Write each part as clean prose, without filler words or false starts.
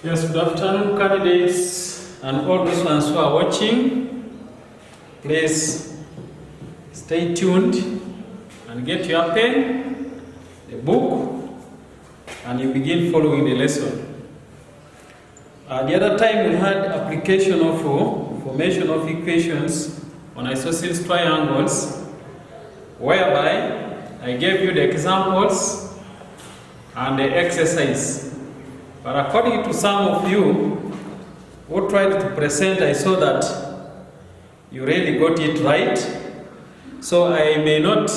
Yes, good afternoon, candidates and all those ones who are watching. Please stay tuned and get your pen, the book, and you begin following the lesson. The other time we had application of formation of equations on isosceles triangles, whereby I gave you the examples and the exercise. But according to some of you who tried to present, I saw that you really got it right. So I may not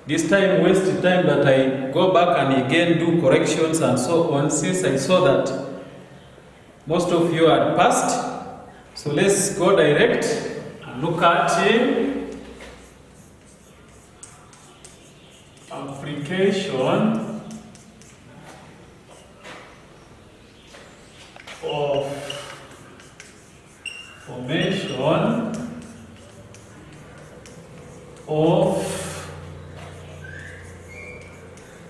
this time waste the time that I go back and again do corrections and so on, since I saw that most of you had passed. So let's go direct and look at application of formation of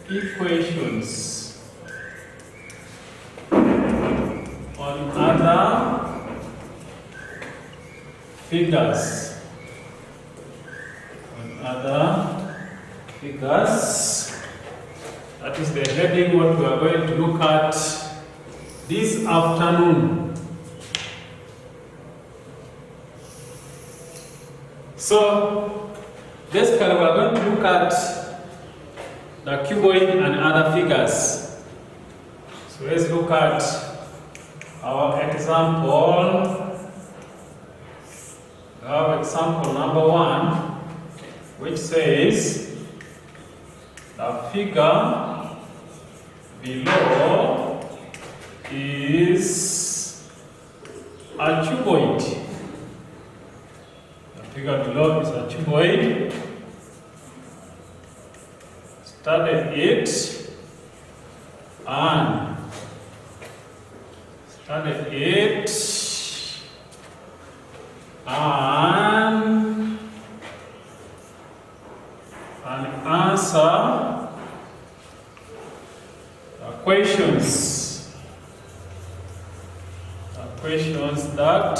equations on other figures. That is the heading what we are going to look at this afternoon. So basically we are going to look at the cuboid and other figures. So let's look at our example. We have example number 1, which says the figure below is a cuboid. The figure below is a cuboid. Study it and answer the questions that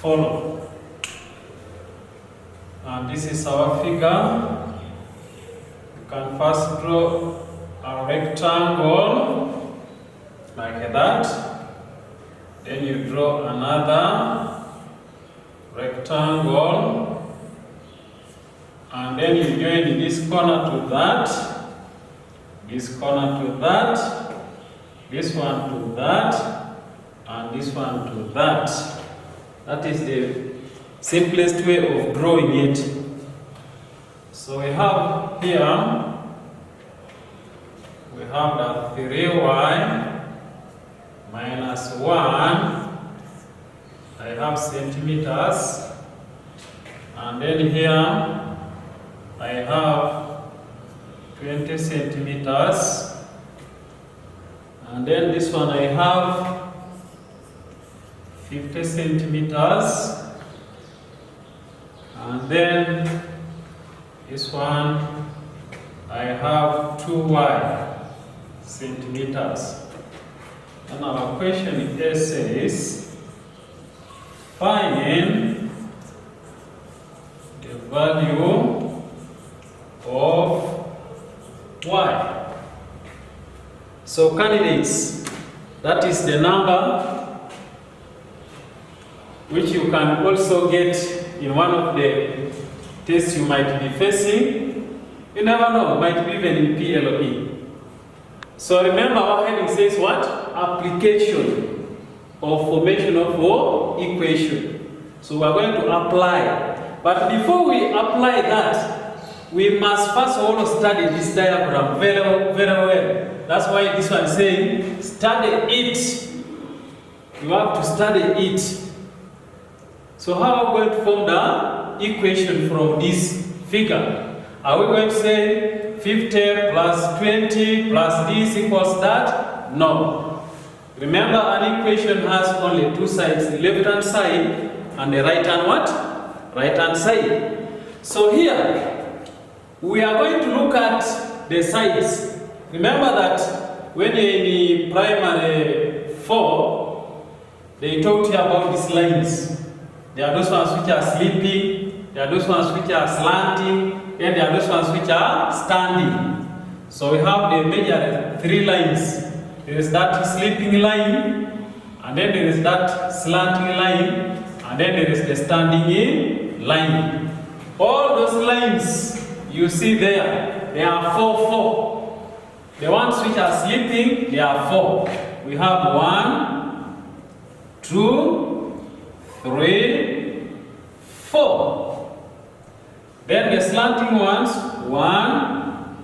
follow. And this is our figure. You can first draw a rectangle like that. Then you draw another rectangle. And then you join this corner to that, this corner to that, this one to that, and this one to that. That is the simplest way of drawing it. So we have here, we have the 3y minus 1. I have centimeters. And then here, I have 20 centimeters. And then this one I have 50 centimeters. And then this one I have 2y centimeters. And our question here says, find the value of y. So candidates, that is the number which you can also get in one of the tests you might be facing. You never know, might be even in PLE. So remember our heading says what? Application or formation of equation. So we are going to apply. But before we apply that, we must first of all study this diagram very, very well. That's why this one is saying, study it. You have to study it. So how are we going to form the equation from this figure? Are we going to say 50 plus 20 plus this equals that? No. Remember, an equation has only two sides, the left hand side and the right hand what? Right hand side. So here, we are going to look at the sides. Remember that when you're in primary 4, they taught you about these lines. There are those ones which are sleeping, there are those ones which are slanting, and there are those ones which are standing. So we have the major 3 lines. There is that sleeping line, and then there is that slanting line, and then there is the standing line. All those lines you see there, they are 4. The ones which are sleeping, they are 4. We have 1, 2, 3, 4. Then the slanting ones, 1,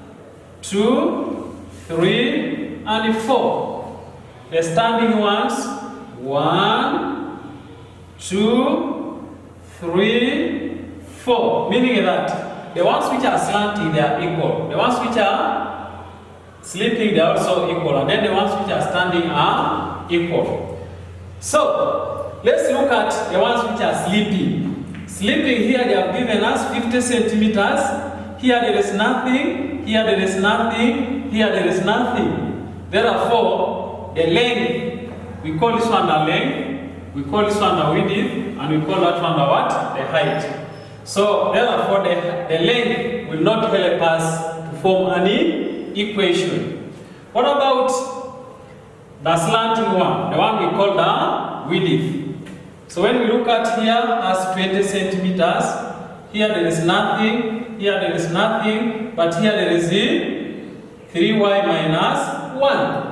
2, 3, and 4. The standing ones, 1, 2, 3, 4. Meaning that the ones which are slanting, they are equal. The ones which are sleeping, they are also equal. And then the ones which are standing are equal. So, let's look at the ones which are sleeping. Sleeping here, they have given us 50 centimeters. Here there is nothing. Here there is nothing. Here there is nothing. Therefore, the length, we call this one the length, we call this one the width, and we call that one the what? The height. So, therefore, the length will not help us to form any equation. What about the slanting one, the one we call the width? So when we look at here as 20 centimeters, here there is nothing, here there is nothing, but here there is 3y minus 1.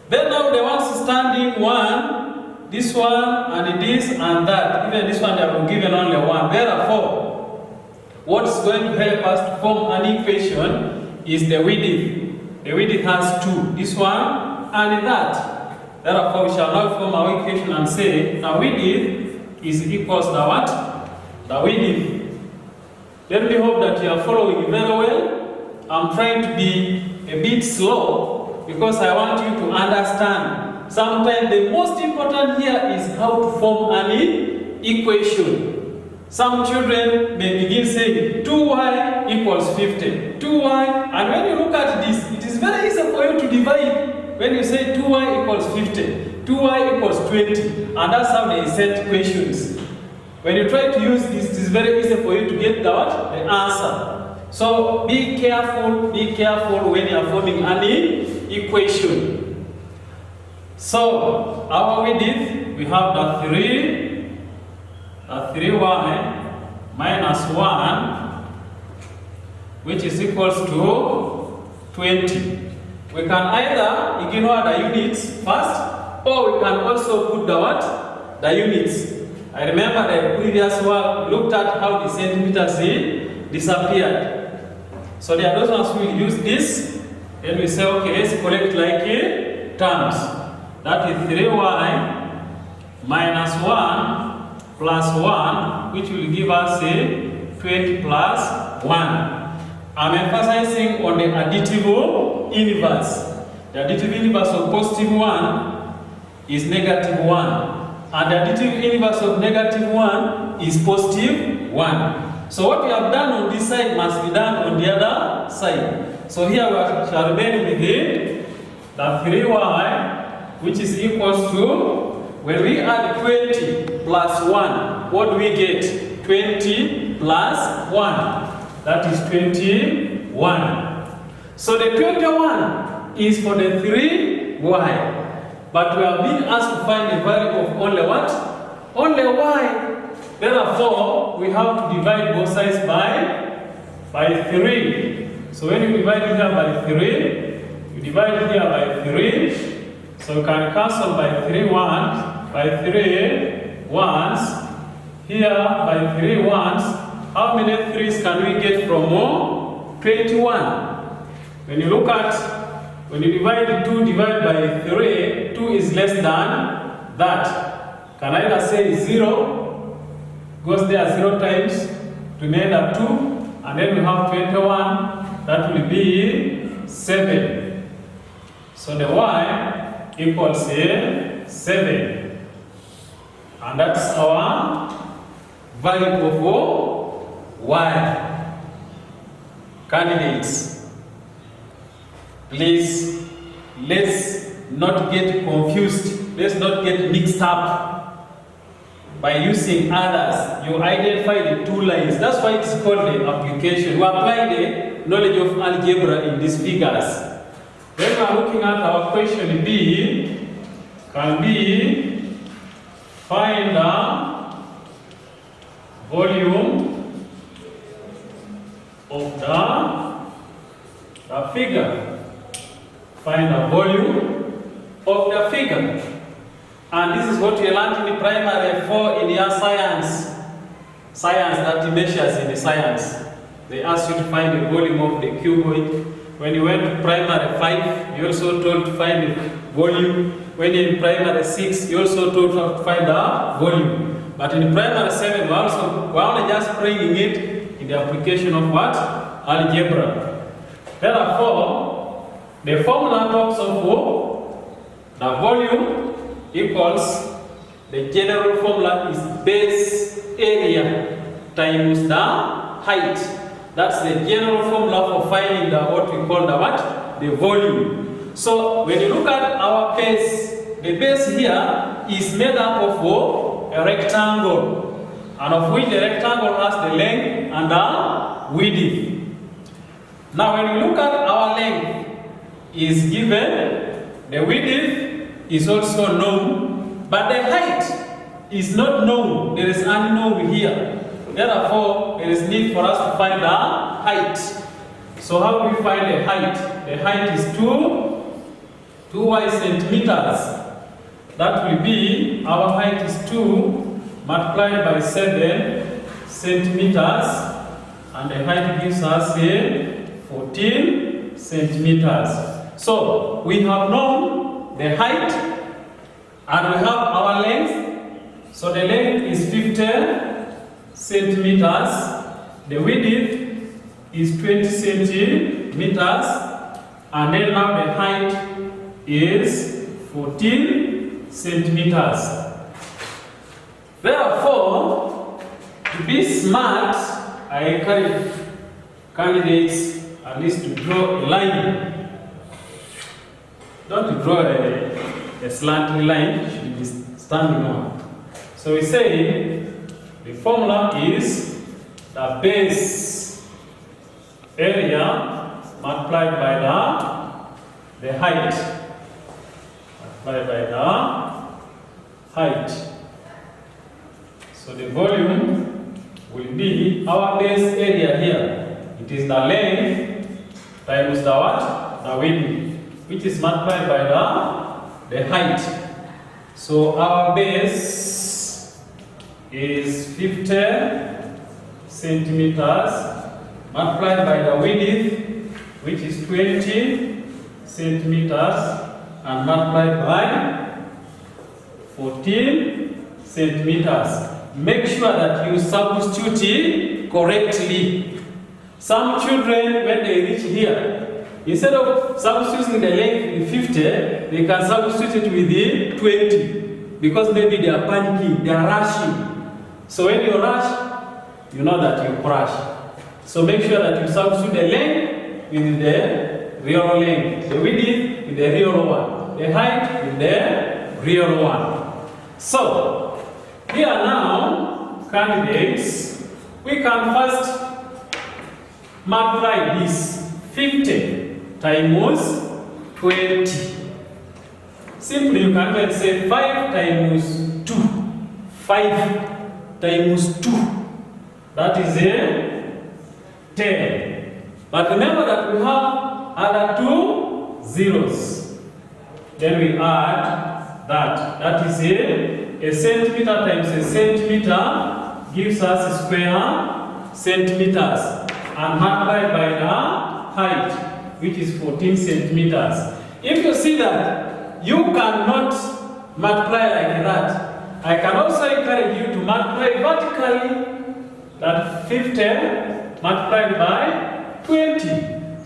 Then now the ones standing 1, this one and this and that, even this one they have been given only 1. Therefore, what is going to help us to form an equation is the width. The width has 2, this one and that. Therefore, we shall now form our equation and say the width is equals to what? The width. Let me hope that you are following very well. I'm trying to be a bit slow because I want you to understand. Sometimes the most important here is how to form an equation. Some children may begin saying 2y equals 50. 2y, and when you look at this, it is very easy for you to divide. When you say 2y equals 50, 2y equals 20, and that's how they set questions. When you try to use this, it is very easy for you to get the answer. So be careful when you are forming any equation. So our width, we have the 3y minus 1, which is equals to 20. We can either ignore the units first, or we can also put the what? The units. I remember the previous work, we looked at how the centimeters disappeared. So there are those ones who will use this. Then we say, okay, let's collect like terms. That is 3y minus 1 plus 1, which will give us 20 plus 1. I'm emphasizing on the additive inverse. The additive inverse of positive 1 is negative 1. And the additive inverse of negative 1 is positive 1. So what we have done on this side must be done on the other side. So here we shall remain with the 3y, which is equals to, when we add 20 plus 1, what do we get? 20 plus 1. That is 21. So the 21 is for the 3y. But we have been asked to find a value of only what? Only y. Therefore, we have to divide both sides by 3. So when you divide here by 3, you divide here by 3. So you can cancel by 3 ones, by 3 ones. Here by 3 ones. How many 3's can we get from 21? When you look at, when you divide 2 divided by 3, 2 is less than that. Can I either say 0, goes there 0 times, remain at 2, and then we have 21, that will be 7. So the y equals 7. And that's our value of y. Candidates, please let's not get confused, let's not get mixed up by using others. You identify the two lines. That's why it's called the application. We apply the knowledge of algebra in these figures. When we are looking at our question B, can be find the volume of the figure. Find the volume of the figure. And this is what we learned in the primary 4 in your science. Science that measures in the science. They asked you to find the volume of the cuboid. When you went to primary 5, you also told to find the volume. When you're in primary 6, you also told to find the volume. But in primary 7, we're only just bringing it in the application of what? Algebra. Therefore, the formula talks of the volume equals, the general formula is base area times the height. That's the general formula for finding what we call the volume. So when you look at our base, the base here is made up of a rectangle, and of which the rectangle has the length and the width. Now when you look at our length is given, the width is also known, but the height is not known. There is unknown here. Therefore, there is need for us to find the height. So how do we find the height? The height is 2 centimeters. That will be, our height is 2 multiplied by 7 centimeters, and the height gives us 14 centimeters. So we have known the height and we have our length. So the length is 50 centimeters, the width is 20 centimeters, and then now the height is 14 centimeters. Therefore, to be smart, I encourage candidates at least to draw a line. Don't draw a slanting line, it should be standing on. So we say the formula is the base area multiplied by the height. Multiplied by the height. So the volume will be our base area here. It is the length times the what? The width, which is multiplied by the height. So our base is 50 centimeters multiplied by the width, which is 20 centimeters, and multiplied by 14 centimeters. Make sure that you substitute it correctly. Some children, when they reach here, instead of substituting the length with 50, they can substitute it with the 20, because maybe they are panicking, they are rushing. So when you rush, you know that you crash. So make sure that you substitute the length with the real length, the width with the real one, the height with the real one. So here now, candidates, we can first multiply this 50 times 20. Simply you can then say 5 times 2. 5 times 2. That is a 10. But remember that we have other 2 zeros. Then we add that. That is a centimeter times a centimeter gives us square centimeters. And multiplied by the height, which is 14 centimeters. If you see that you cannot multiply like that, I can also encourage you to multiply vertically, that 50 multiplied by 20.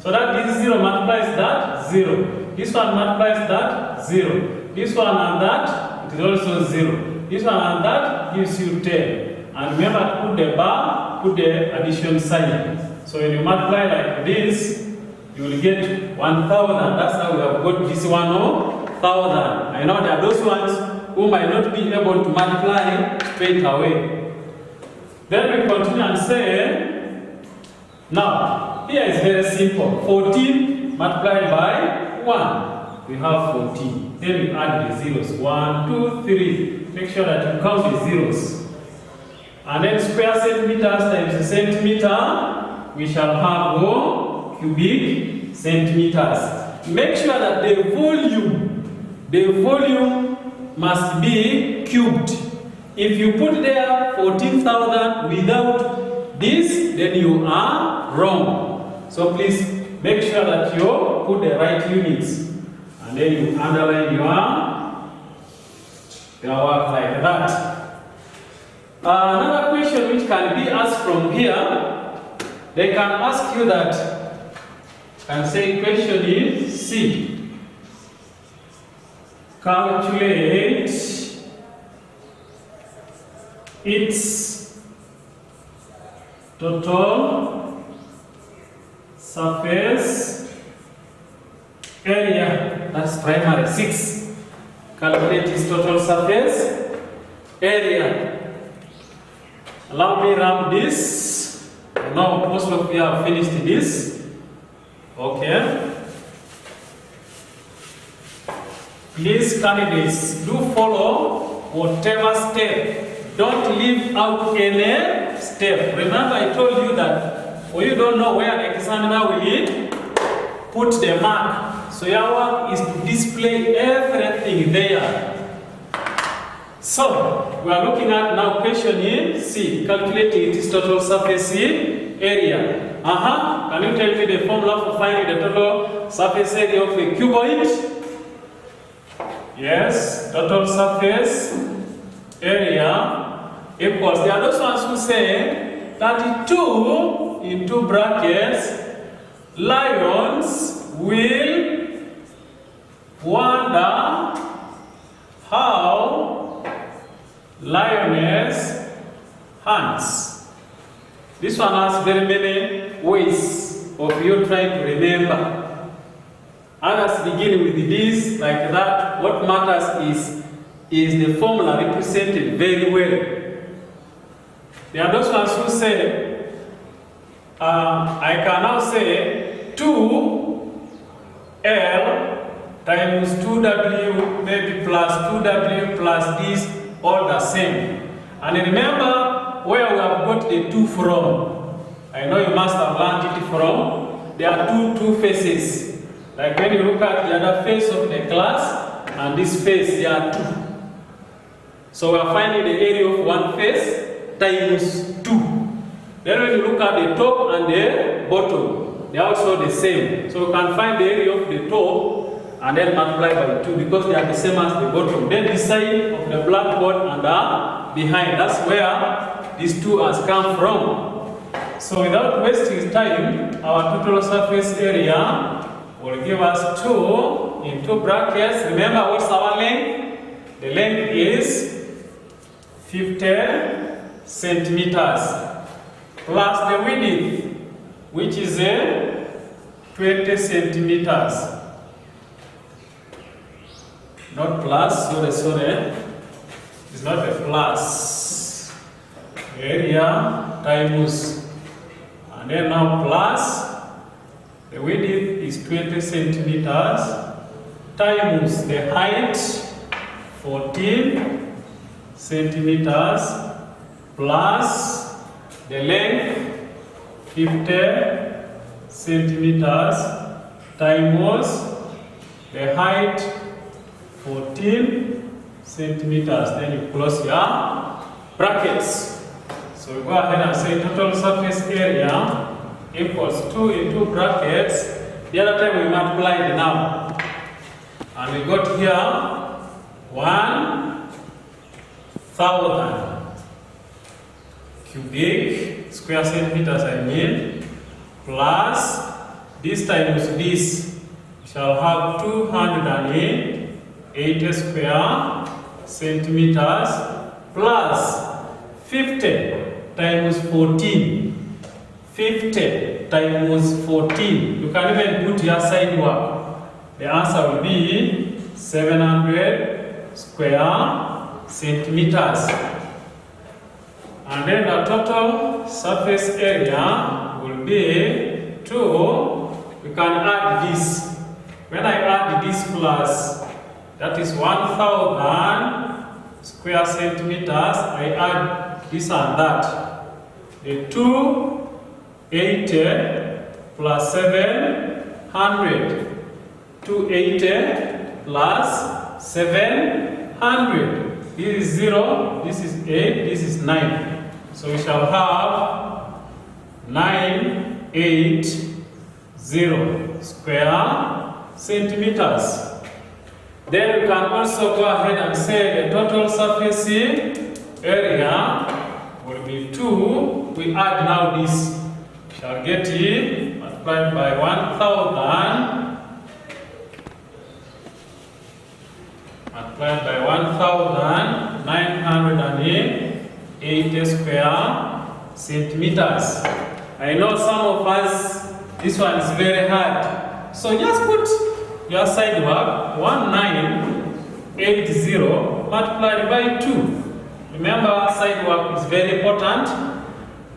So that this 0 multiplies that 0. This one multiplies that 0. This one and that, it is also 0. This one and that gives you 10. And remember to put the bar, put the addition sign. So when you multiply like this, you will get 1,000. That's how we have got this 1,000. I know there are those ones who might not be able to multiply straight away. Then we continue and say, now, here is very simple. 14 multiplied by 1. We have 14. Then we add the zeros. 1, 2, 3. Make sure that you count the zeros. And then square centimeters times centimeter, we shall have cubic centimeters. Make sure that the volume must be cubed. If you put there 14,000 without this, then you are wrong. So please make sure that you put the right units. And then you underline your work like that. Another question which can be asked from here, they can ask you that, and say question is C. Calculate its total surface area. That's primary 6. Calculate its total surface area. Allow me to run this. Now most of you have finished this. Okay. Please, candidates, do follow whatever step. Don't leave out any step. Remember, I told you that for you don't know where the examiner will put the mark. So your work is to display everything there. So, we are looking at now question in C. Calculating its total surface area. Can you tell me the formula for finding the total surface area of a cuboid? Yes, total surface area equals, there are those ones who say 32 into brackets, lions will wonder how lioness hunts. This one has very many ways of you trying to remember. Others begin with this, like that. What matters is the formula represented very well. There are those ones who say, I can now say 2L times 2W maybe plus 2W plus this, all the same. And remember where we have got the 2 from. I know you must have learned it from. There are two faces. Like when you look at the other face of the class and this face, there are 2. So we are finding the area of one face times 2. Then when you look at the top and the bottom, they are also the same. So we can find the area of the top and then multiply by 2 because they are the same as the bottom. Then the side of the blackboard and behind, that's where these 2 has come from. So without wasting time, our total surface area will give us 2 into brackets. Remember what's our length? The length is 50 centimeters plus the width, which is 20 centimeters. Not plus, sorry. It's not a plus. Area times, and then now plus, the width is 20 centimeters times the height, 14 centimeters, plus the length, 50 centimeters, times the height, 14 centimeters. Then you close your brackets. So we go ahead and say total surface area equals 2 into brackets. The other time we multiply the number. And we got here 1,000 cubic square centimeters, I mean, plus this times this, we shall have 280 square centimeters plus 50 times 14. 50 times 14. You can even put your side work. The answer will be 700 square centimeters. And then the total surface area will be 2. We can add this. When I add this plus, that is 1,000 square centimeters, I add this and that. The 280 plus 700. 280 plus 700. This is 0, this is 8, this is 9. So we shall have 980 square centimeters. Then we can also go ahead and say the total surface area will be 2. We add now this. We shall get it multiplied by 1,000. Multiplied by 1,980 square centimeters. I know some of us, this one is very hard. So just put your side work, 1980 multiplied by 2. Remember, side work is very important.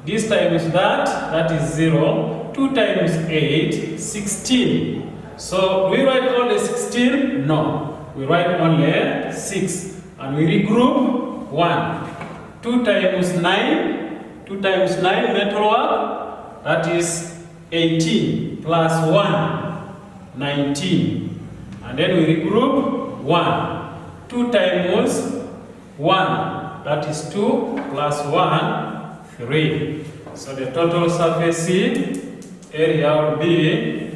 This times that is 0. 2 times 8, 16. So do we write only 16? No. We write only 6. And we regroup 1. 2 times 9. 2 times 9 metal work. That is 18 plus 1, 19. And then we regroup 1. 2 times 1, that is 2 plus 1, 3. So the total surface area will be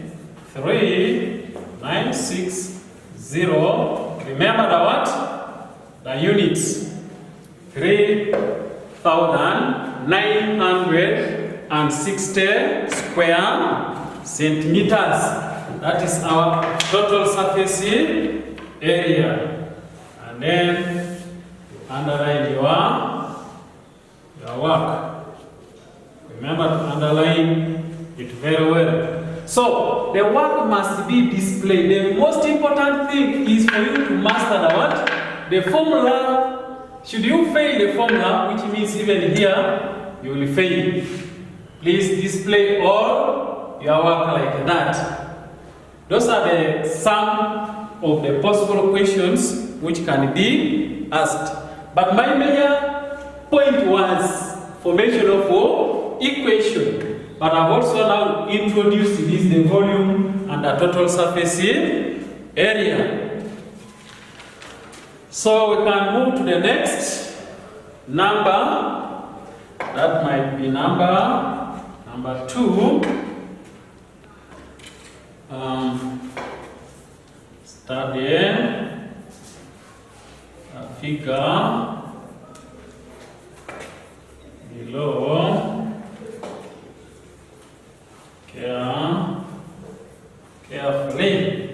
3960. Remember the what? The units. 3,960 square centimeters. That is our total surface area. And then underline your work. Remember to underline it very well. So the work must be displayed. The most important thing is for you to master the what? The formula. Should you fail the formula, which means even here, you will fail. Please display all your work like that. Those are some of the possible questions which can be asked. But my major point was formation of equation. But I've also now introduced this, the volume and the total surface area. So we can move to the next number. That might be number 2. Study a figure below. Carefully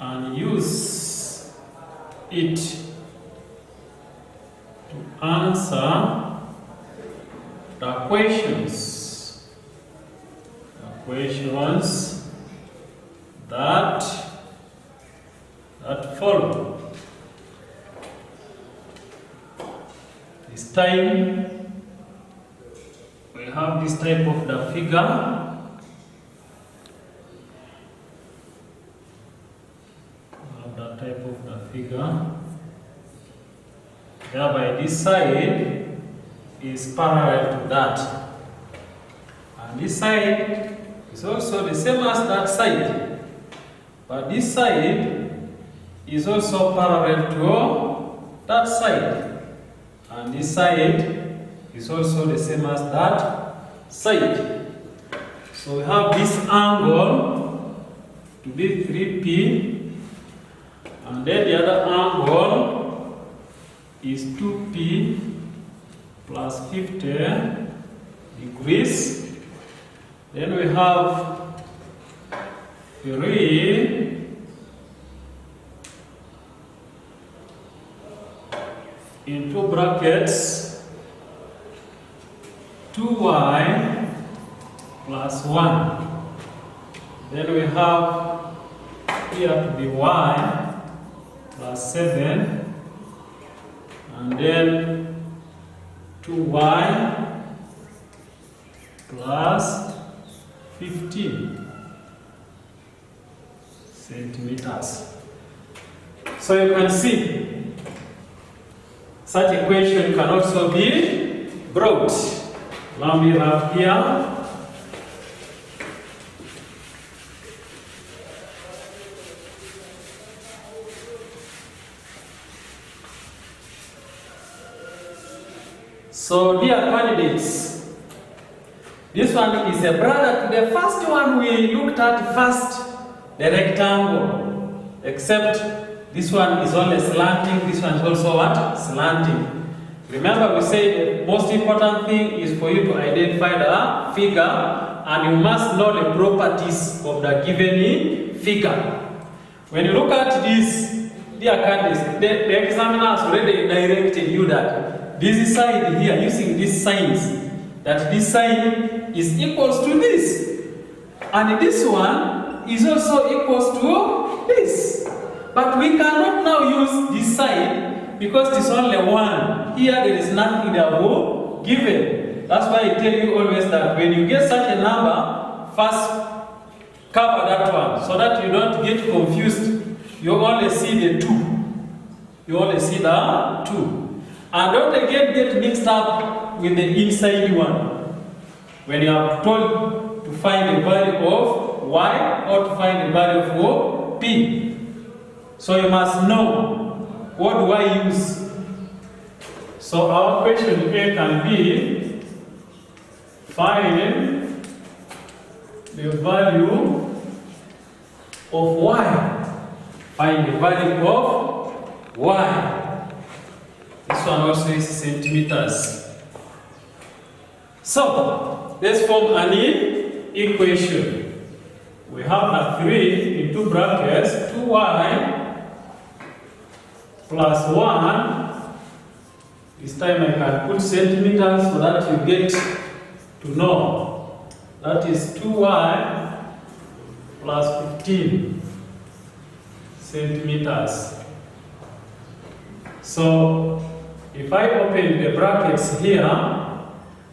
and use it to answer the questions that follow. This time we have this type of the figure. Thereby this side is parallel to that. And this side is also the same as that side. But this side is also parallel to that side. And this side is also the same as that side. So we have this angle to be 3p. And then the other angle is 2p plus 50 degrees. Then we have 3 into brackets 2y plus 1. Then we have here to be y plus 7, and then 2y plus 15 centimeters. So you can see such equation can also be brought. Now we have here so dear candidates, this one is a brother to the first one we looked at first, the rectangle, except this one is only slanting, this one is also what? Slanting. Remember we said the most important thing is for you to identify the figure, and you must know the properties of the given figure. When you look at this, dear candidates, the examiner has already directed you that this side here, using these signs, that this side is equals to this, and this one is also equals to this. But we cannot now use this side because it's only one. Here there is nothing there given. That's why I tell you always that when you get such a number, first cover that one so that you don't get confused. You only see the 2. You only see the 2. And don't again get mixed up with the inside one. When you are told to find the value of y or to find the value of p. So you must know, what do I use? So our question A can be, find the value of y. Find the value of y. This one also is centimeters. So let's form an equation. We have a 3 in 2 brackets, 2y plus 1. This time I can put centimeters so that you get to know. That is 2y plus 15 centimeters. So if I open the brackets here,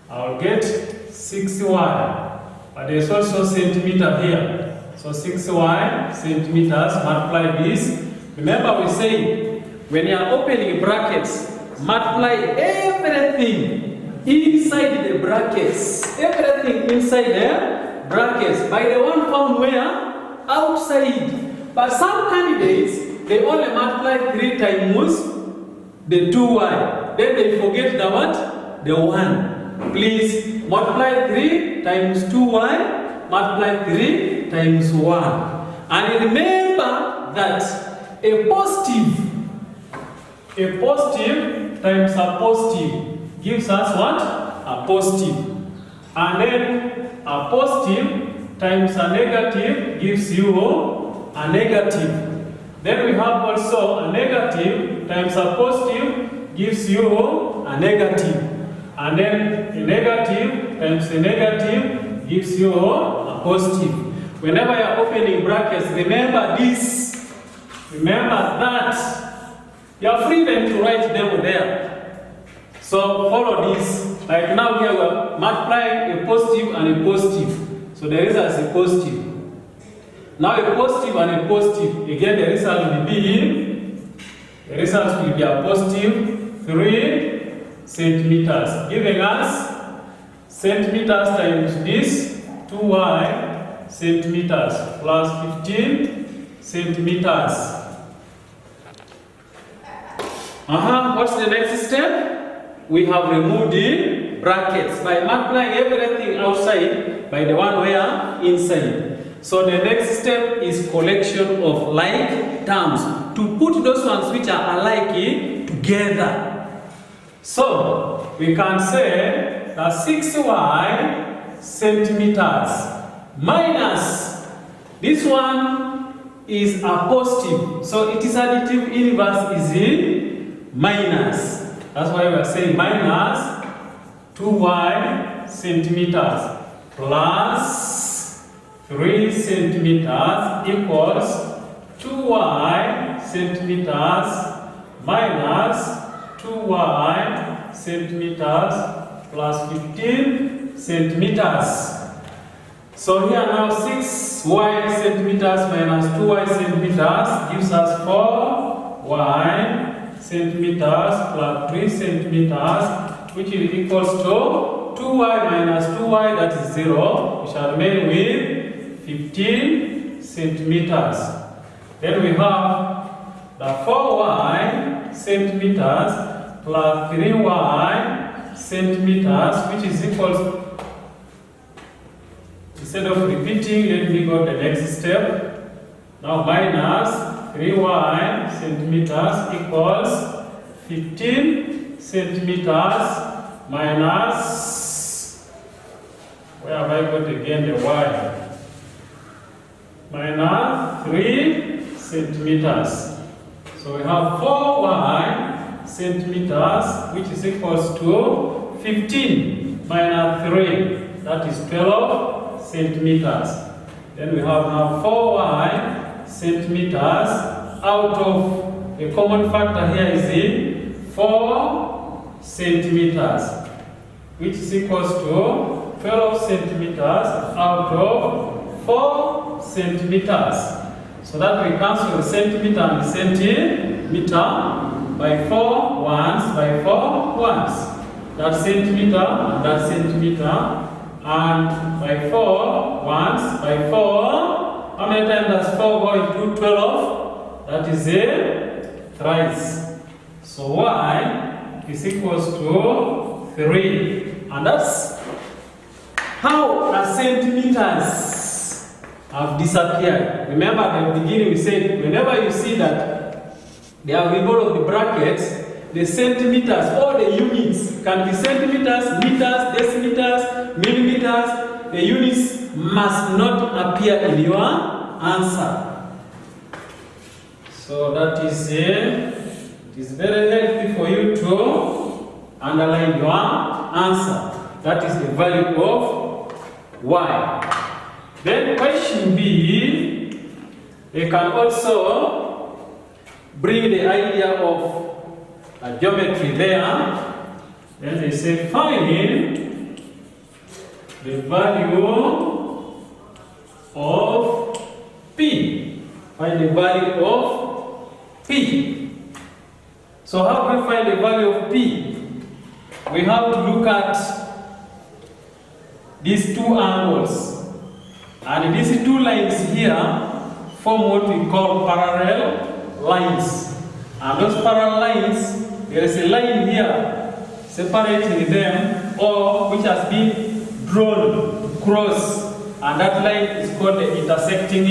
I'll get 6y. But there's also centimeter here. So 6y centimeters, multiply this. Remember we say, when you are opening brackets, multiply everything inside the brackets. Everything inside the brackets. By the one found where? Outside. But some candidates, they only multiply 3 times the 2y. Then they forget the what? The 1. Please multiply 3 times 2y, multiply 3 times 1. And remember that a positive times a positive gives us what? A positive. And then a positive times a negative gives you a negative. Then we have also a negative times a positive gives you a negative. And then a negative times a negative gives you a positive. Whenever you are opening brackets, remember this. Remember that. You are free then to write them there. So follow this. Like now here we are multiplying a positive and a positive. So the result is a positive. Now a positive and a positive. Again the result will be a positive 3 centimeters. Giving us centimeters times this 2y centimeters plus 15 centimeters. What's the next step? We have removed the brackets by multiplying everything outside by the one where inside. So the next step is collection of like terms to put those ones which are alike together. So we can say that 6y centimeters minus this one is a positive. So it is additive, inverse is in minus. That's why we are saying minus 2y centimeters plus 3 centimeters equals 2y centimeters minus 2y centimeters plus 15 centimeters. So here now 6y centimeters minus 2y centimeters gives us 4y centimeters plus 3 centimeters, which equals to 2y minus 2y, that is 0. We shall remain with 15 centimeters. Then we have the 4y centimeters plus 3y centimeters, which is equals, instead of repeating, let me go to the next step. Now minus 3y centimeters equals 15 centimeters minus, where have I got again the y? Minus 3 centimeters. So we have 4y centimeters, which is equals to 15 minus 3, that is 12 centimeters. Then we have now 4y centimeters out of a common factor here is in 4 centimeters, which is equals to 12 centimeters out of 4 centimeters. So that we cancel the centimeter and the centimeter by 4 ones by 4 ones. That centimeter and that centimeter, and by 4 ones by 4. How many times does 4 go into 12? That is a thrice. So y is equals to 3. And that's how the centimeters have disappeared. Remember at the beginning we said, whenever you see that they are involved of the brackets, the centimeters, all the units can be centimeters, meters, decimeters, millimeters. The units must not appear in your answer. So that is it is very healthy for you to underline your answer. That is the value of y. Then question B, they can also bring the idea of a geometry there. Then they say find the value of P. Find the value of P. So how do we find the value of P? We have to look at these two angles. And these two lines here form what we call parallel lines. And those parallel lines, there is a line here separating them, or which has been drawn across, and that line is called the intersecting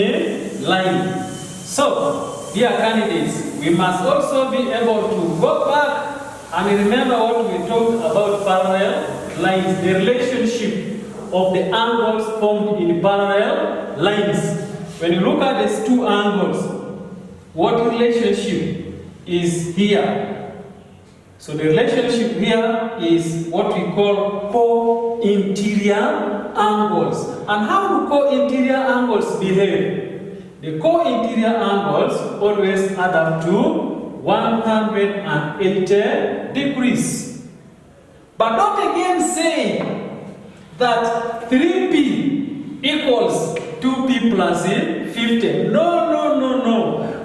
line. So, dear candidates, we must also be able to go back and remember what we talked about parallel lines, the relationship of the angles formed in parallel lines. When you look at these two angles, what relationship is here? So the relationship here is what we call co-interior angles. And how do co-interior angles behave? The co-interior angles always add up to 180 degrees. But don't again say that 3p equals 2p plus 50. No.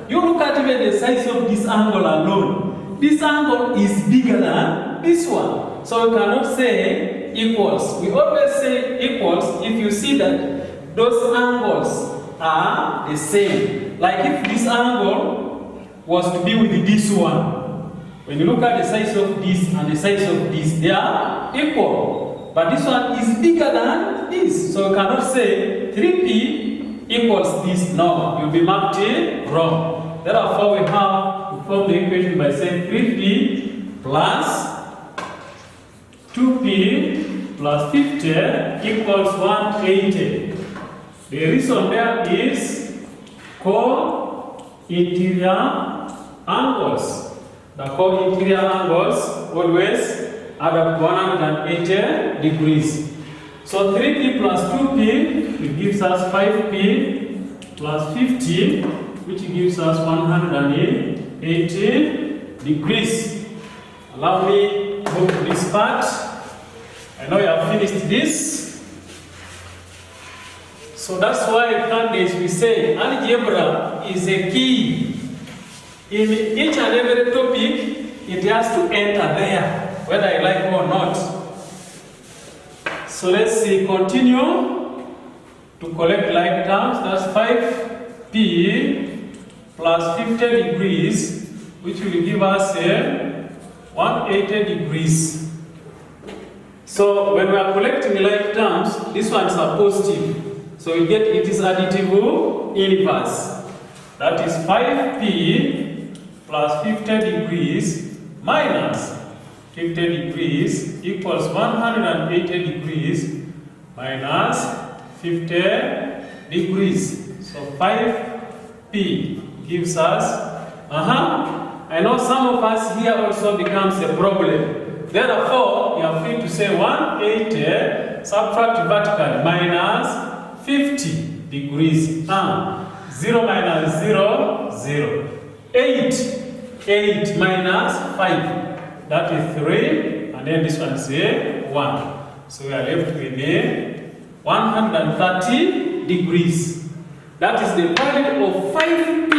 You look at even the size of this angle alone. This angle is bigger than this one. So you cannot say equals. We always say equals if you see that those angles are the same. Like if this angle was to be with this one. When you look at the size of this and the size of this, they are equal. But this one is bigger than this. So you cannot say 3p equals this. No, you'll be marked wrong. Therefore, we form the equation by saying 3p plus 2p plus 50 equals 180. The reason there is co-interior angles. The co-interior angles always add up to 180 degrees. So 3p plus 2p, it gives us 5p plus 50, which gives us 180 degrees. Allow me to move to this part. I know you have finished this. So that's why nowadays we say algebra is a key. In each and every topic, it has to enter there, whether I like or not. So let's see, continue to collect like terms. That's 5p plus 50 degrees, which will give us 180 degrees. So when we are collecting like terms, these ones are positive. So we get it is additive inverse. That is 5p plus 50 degrees minus 50 degrees equals 180 degrees minus 50 degrees. So 5p gives us, I know some of us here also becomes a problem. Therefore, you are free to say 180 subtract vertically minus 50 degrees. 0 minus 0, 0. 8 minus 5. That is 3, and then this one is 1. So we are left with 130 degrees. That is the value of 5p.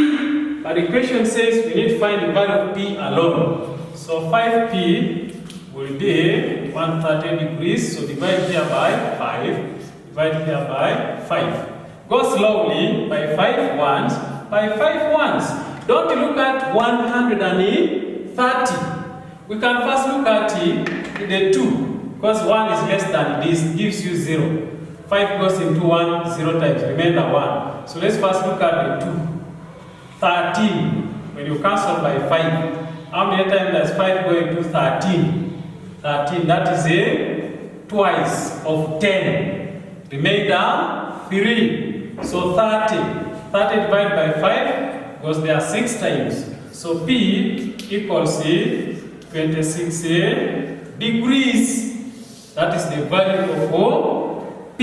But the question says we need to find the value of p alone. So 5p will be 130 degrees. So divide here by 5. Divide here by 5. Go slowly by 5 ones. By 5 ones. Don't look at 130. We can first look at the 2, because 1 is less than this, gives you 0. 5 goes into 1, 0 times, remainder 1. So let's first look at the 2. 13. When you cancel by 5, how many times does 5 go into 13? 13, that is twice of 10. Remainder 3. So 30. 30 divided by 5 goes there 6 times. So P equals 26 degrees. That is the value of P.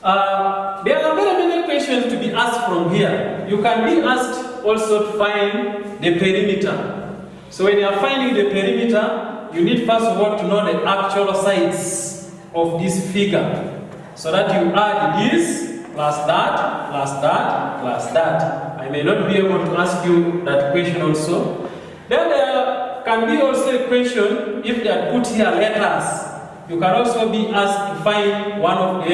There are very many questions to be asked from here. You can be asked also to find the perimeter. So when you are finding the perimeter, you need first of all to know the actual sides of this figure. So that you add this, plus that, plus that, plus that. I may not be able to ask you that question also. Then there can be also a question, if they are put here letters, you can also be asked to find one of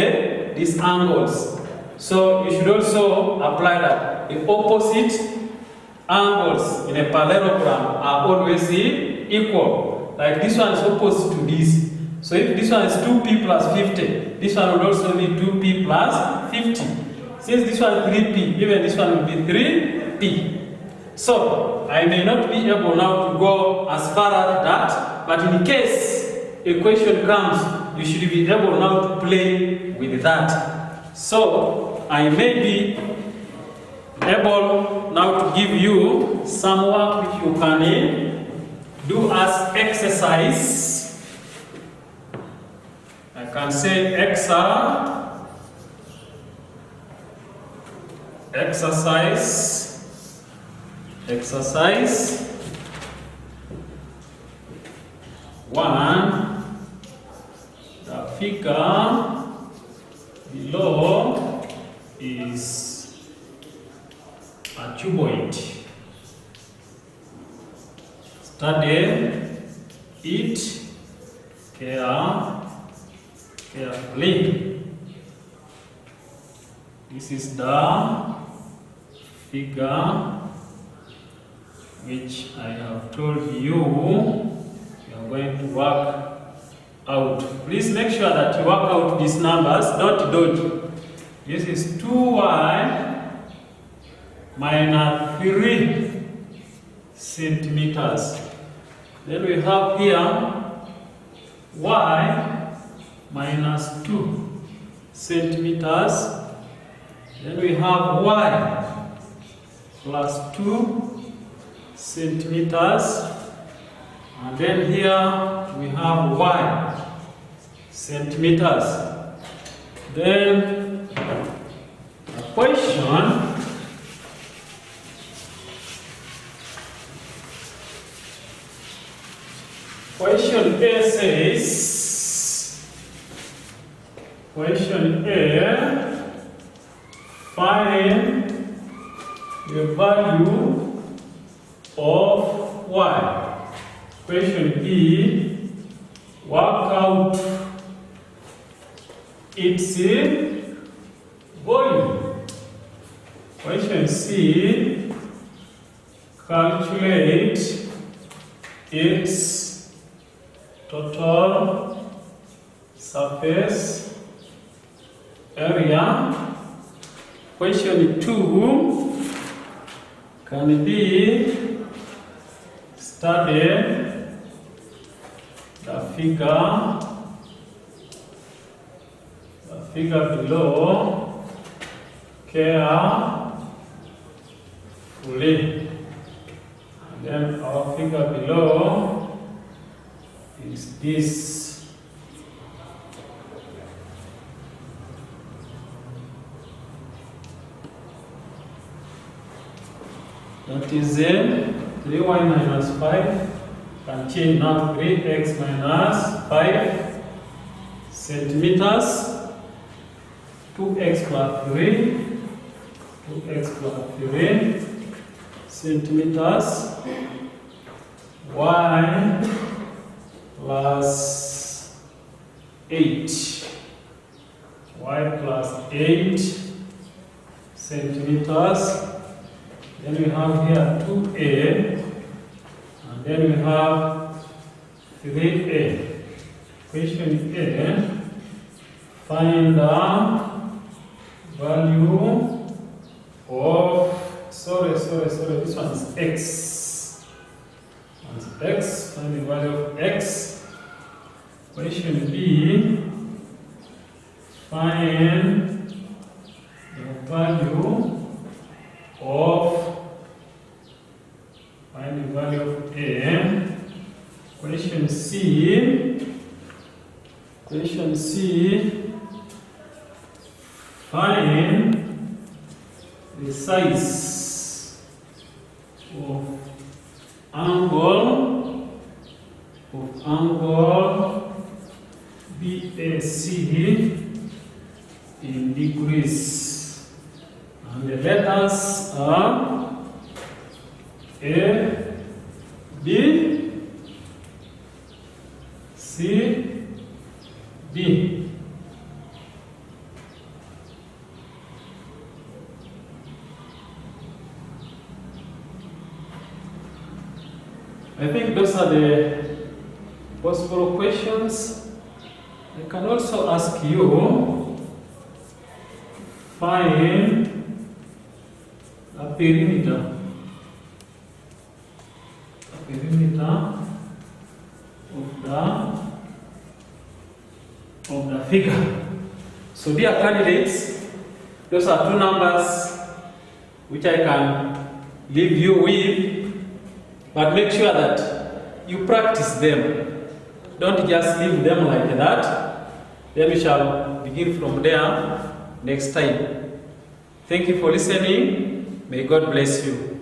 these angles. So you should also apply that. The opposite angles in a parallelogram are always equal. Like this one is opposite to this. So if this one is 2p plus 50, this one will also be 2p plus 50. Since this one is 3p, even this one will be 3p. So I may not be able now to go as far as that, but in case a question comes, you should be able now to play with that. So I may be able now to give you some work which you can do as exercise. I can say exercise 1. The figure below is a cuboid. Study it carefully. This is the figure which I have told you are going to work out. Please make sure that you work out these numbers, don't dodge. This is 2y minus 3 centimeters. Then we have here y minus 2 centimeters. Then we have y plus 2 centimeters. And then here we have y centimeters. Then the question A says, question A, find the value of y. Question B, work out its volume. Question C, calculate its total surface area. Question 2 can be study the figure below carefully. And then our figure below is this. That is 3y minus 5 can change now 3x minus 5 centimeters, 2x plus 3, 2x plus 3 centimeters, y plus 8, y plus 8 centimeters. Then we have here 2a, and then we have 3a. Question A, find the value of, sorry, this one is x. That's x, find the value of x. Question B, find the value of A. Question C, find the size of angle BAC in degrees. And the letters are A, B, C, D. I think those are the possible questions. I can also ask you, find a perimeter. Of the figure. So dear candidates, those are two numbers which I can leave you with, but make sure that you practice them. Don't just leave them like that. Then we shall begin from there next time. Thank you for listening. May God bless you.